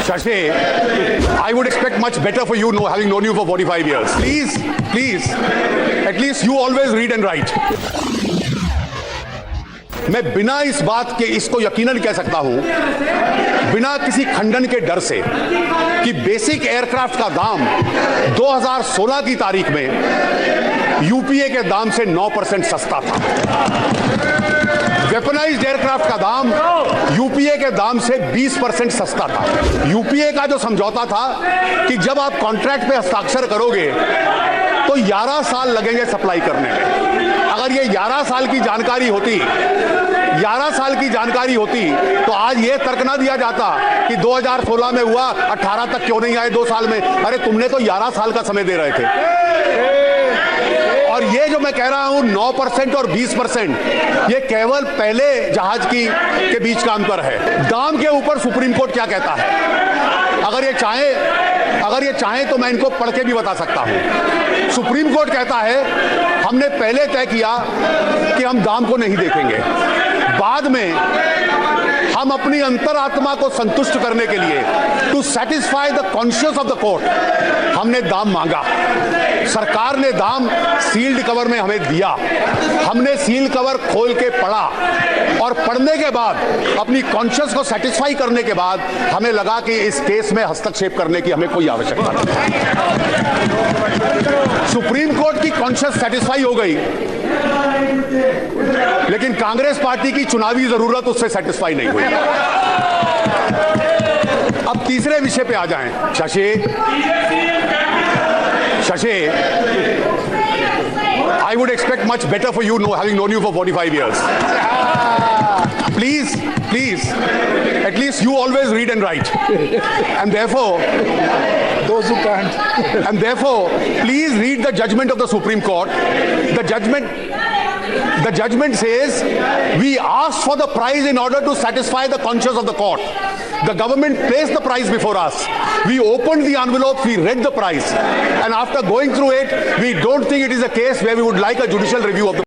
Shashi, I would expect much better for you, having known you for 45 years. Please, at least you always read and write. मैं बिना इस बात के इसको यकीनन कह सकता हूं, बिना किसी खंडन के डर से, कि बेसिक एयरक्राफ्ट का दाम 2016 की तारीख में यूपीए के दाम से 9% सस्ता था। वेपनाइज्ड एयरक्राफ्ट का दाम यूपीए के दाम से 20% सस्ता था। यूपीए का जो समझौता था कि जब आप कॉन्ट्रैक्ट पे हस्ताक्षर करोगे तो 11 साल लगेंगे सप्लाई करने में। अगर ये 11 साल की जानकारी होती तो आज ये तर्क ना दिया जाता कि 2016 में हुआ, 18 तक क्यों नहीं आए 2 साल में। अरे तुमने तो 11 साल का समय दे रहे थे। और ये जो मैं कह रहा हूं 9% और 20%, ये केवल पहले जहाज के बीच का अंतर है। दाम के ऊपर सुप्रीम कोर्ट क्या कहता है, अगर ये चाहे तो मैं इनको पढ़ के भी बता सकता हूं। सुप्रीम कोर्ट कहता है हमने पहले तय किया कि हम दाम को नहीं देखेंगे, बाद में हम अपनी अंतरात्मा को संतुष्ट करने के लिए, to satisfy the conscious of the court, हमने दाम मांगा। सरकार ने दाम सील्ड कवर में हमें दिया। हमने सील कवर खोल के पढ़ा और पढ़ने के बाद अपनी कॉन्शियस को सेटिस्फाई करने के बाद हमें लगा कि इस केस में हस्तक्षेप करने की हमें कोई आवश्यकता नहीं। सुप्रीम कोर्ट की कॉन्शियस सेटिस्फाई हो गई, लेकिन कांग्रेस पार्टी की चुनावी जरूरत उससे सेटिस्फाई नहीं हुई। अब तीसरे विषय पे आ जाएं। Shashi, I would expect much better for you, having known you for 45 years. Please, at least you always read and write. And therefore, those who can't. And therefore, please read the judgment of the Supreme Court. The judgment says we asked for the price in order to satisfy the conscience of the court. The government placed the price before us. We opened the envelopes, we read the price, and after going through it, we don't think it is a case where we would like a judicial review of the